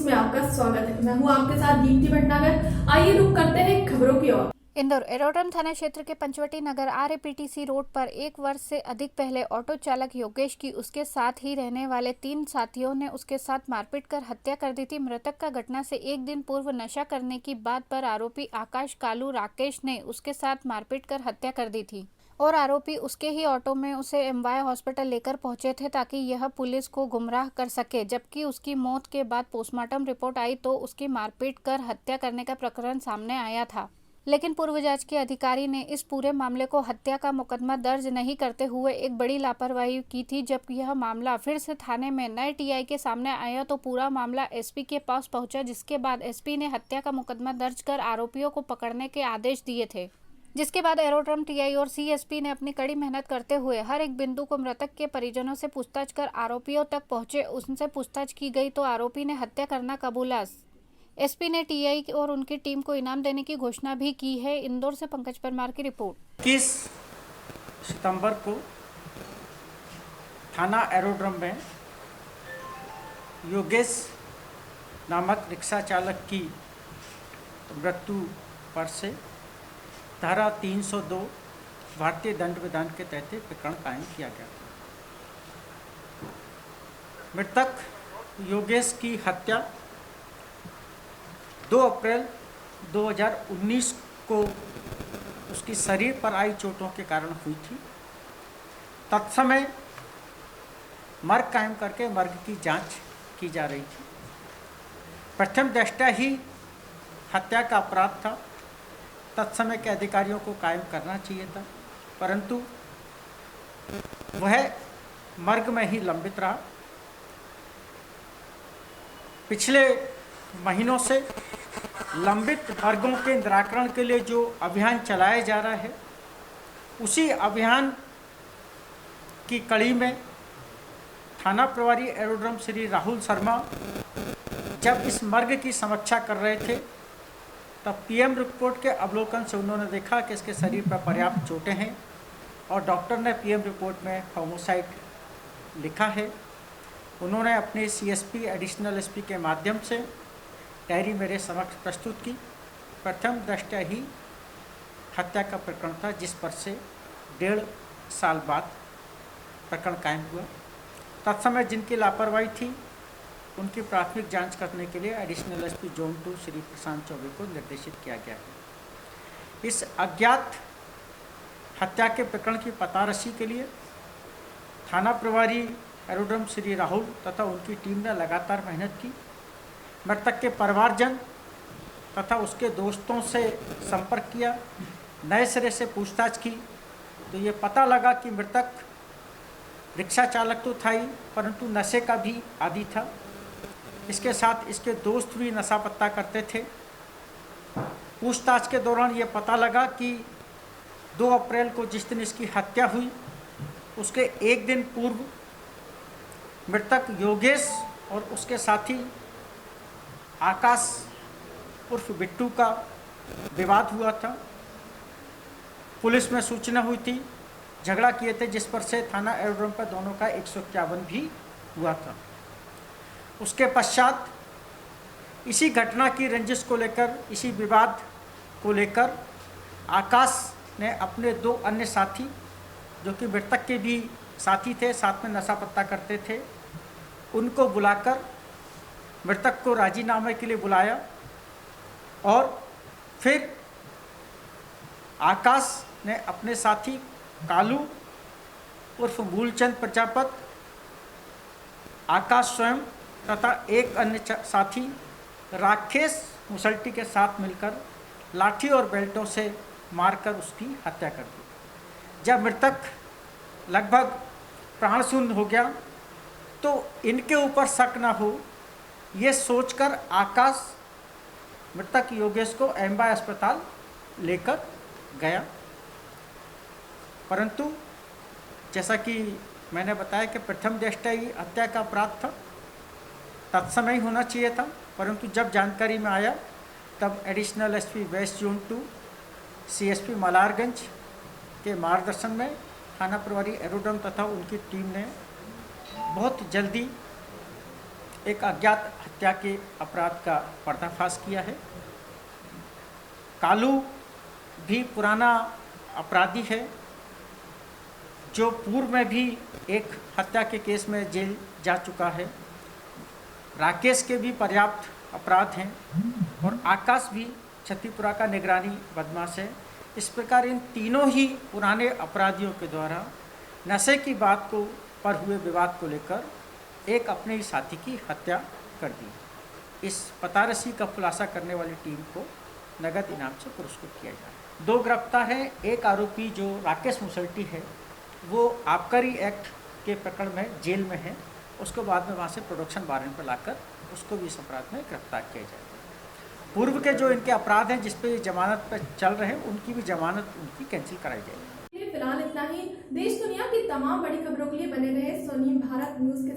में आपका स्वागत है। मैं हूं आपके साथ दीप्ति भटनागर। आइए रुक करते हैं खबरों की ओर। इंदौर एरोड्रम थाना क्षेत्र के पंचवटी नगर आरएपीटीसी रोड पर 1 वर्ष से अधिक पहले ऑटो चालक योगेश की उसके साथ ही रहने वाले 3 साथियों ने उसके साथ मारपीट कर हत्या कर दी थी। मृतक का घटना से एक दिन पूर्व नशा करने की बात पर आरोपी आकाश कालू राकेश ने उसके साथ मारपीट कर हत्या कर दी थी और आरोपी उसके ही ऑटो में उसे एमवाय हॉस्पिटल लेकर पहुंचे थे ताकि यह पुलिस को गुमराह कर सके। जबकि उसकी मौत के बाद पोस्टमार्टम रिपोर्ट आई तो उसकी मारपीट कर हत्या करने का प्रकरण सामने आया था, लेकिन पूर्व जांच के अधिकारी ने इस पूरे मामले को हत्या का मुकदमा दर्ज नहीं करते हुए एक बड़ी लापरवाही की थी। जब यह मामला फिर से थाने में नए टीआई के सामने आया तो पूरा मामला एसपी के पास पहुंचा, जिसके बाद एसपी ने हत्या का मुकदमा दर्ज कर आरोपियों को पकड़ने के आदेश दिए थे। जिसके बाद एरोड्रम टीआई और सीएसपी ने अपनी कड़ी मेहनत करते हुए हर एक बिंदु को मृतक के परिजनों से पूछताछ कर आरोपियों तक पहुंचे। उनसे पूछताछ की गई तो आरोपी ने हत्या करना कबूला। एसपी ने टीआई और उनकी टीम को इनाम देने की घोषणा भी की है। इंदौर से पंकज परमार की रिपोर्ट। 21 सितंबर को थाना एरोड्रम में योगेश नामक रिक्शा चालक की मृत्यु पर से धारा 302 भारतीय दंड विधान के तहत प्रकरण कायम किया गया। मृतक योगेश की हत्या 2 अप्रैल 2019 को उसकी शरीर पर आई चोटों के कारण हुई थी। तत्समय मर्ग कायम करके मर्ग की जांच की जा रही थी। प्रथम दृष्टया ही हत्या का अपराध था। तत्समय के अधिकारियों को कायम करना चाहिए था, परंतु वह मर्ग में ही लंबित रहा। पिछले महीनों से लंबित मर्गों के निराकरण के लिए जो अभियान चलाया जा रहा है, उसी अभियान की कड़ी में थाना प्रभारी एरोड्रम श्री राहुल शर्मा जब इस मर्ग की समीक्षा कर रहे थे तब पीएम रिपोर्ट के अवलोकन से उन्होंने देखा कि इसके शरीर पर पर्याप्त चोटें हैं और डॉक्टर ने पीएम रिपोर्ट में होमोसाइड लिखा है। उन्होंने अपने सीएसपी एडिशनल एसपी के माध्यम से डायरी मेरे समक्ष प्रस्तुत की। प्रथम दृष्टया ही हत्या का प्रकरण था, जिस पर से 1.5 साल बाद प्रकरण कायम हुआ। तत्समय जिनकी लापरवाही थी उनकी प्राथमिक जांच करने के लिए एडिशनल एसपी जोन 2 श्री प्रशांत चौबे को निर्देशित किया गया है। इस अज्ञात हत्या के प्रकरण की पतारसी के लिए थाना प्रभारी एरोड्रम श्री राहुल तथा उनकी टीम ने लगातार मेहनत की। मृतक के परिवारजन तथा उसके दोस्तों से संपर्क किया, नए सिरे से पूछताछ की तो ये पता लगा कि मृतक रिक्शा चालक तो था ही, परंतु नशे का भी आदी था। इसके साथ इसके दोस्त भी नशा पत्ता करते थे। पूछताछ के दौरान ये पता लगा कि 2 अप्रैल को जिस दिन इसकी हत्या हुई उसके एक दिन पूर्व मृतक योगेश और उसके साथी आकाश उर्फ बिट्टू का विवाद हुआ था। पुलिस में सूचना हुई थी, झगड़ा किए थे, जिस पर से थाना एरोड्रम पर दोनों का 151 भी हुआ था। उसके पश्चात इसी घटना की रंजिश को लेकर, इसी विवाद को लेकर आकाश ने अपने 2 अन्य साथी जो कि मृतक के भी साथी थे, साथ में नशा पत्ता करते थे, उनको बुलाकर मृतक को राजीनामे के लिए बुलाया और फिर आकाश ने अपने साथी कालू उर्फ मूलचंद प्रजापत, आकाश स्वयं तथा एक अन्य साथी राकेश मुसल्टी के साथ मिलकर लाठी और बेल्टों से मारकर उसकी हत्या कर दी। जब मृतक लगभग प्राण शून्य हो गया तो इनके ऊपर शक न हो, ये सोचकर आकाश मृतक योगेश को एमवाय अस्पताल लेकर गया, परंतु जैसा कि मैंने बताया कि प्रथम दृष्टया ही हत्या का अपराध था, तत्समय ही होना चाहिए था, परंतु जब जानकारी में आया तब additional SP west zone 2 CSP Malharganj के मार्गदर्शन में थाना प्रभारी एरोड्रम तथा उनकी टीम ने बहुत जल्दी एक अज्ञात हत्या के अपराध का पर्दाफाश किया है। कालू भी पुराना अपराधी है जो पूर्व में भी एक हत्या के केस में जेल जा चुका है। राकेश के भी पर्याप्त अपराध हैं और आकाश भी छत्तीपुरा का निगरानी बदमाश है। इस प्रकार इन तीनों ही पुराने अपराधियों के द्वारा नशे की बात को पर हुए विवाद को लेकर एक अपने ही साथी की हत्या कर दी। इस पतारसी का खुलासा करने वाली टीम को नगद इनाम से पुरस्कृत किया जाए। 2 गिरफ्तार हैं। एक आरोपी जो राकेश मुसल्टी है वो आबकारी एक्ट के प्रकरण में जेल में है। उसको बाद में वहाँ से प्रोडक्शन वारंट पर लाकर उसको भी इस अपराध में गिरफ्तार किया जाएगा। पूर्व के जो इनके अपराध हैं जिस पे ये जमानत पर चल रहे हैं उनकी भी जमानत उनकी कैंसिल कराई जाएगी। फिलहाल इतना ही। देश दुनिया की तमाम बड़ी खबरों के लिए बने रहे सोनी भारत न्यूज के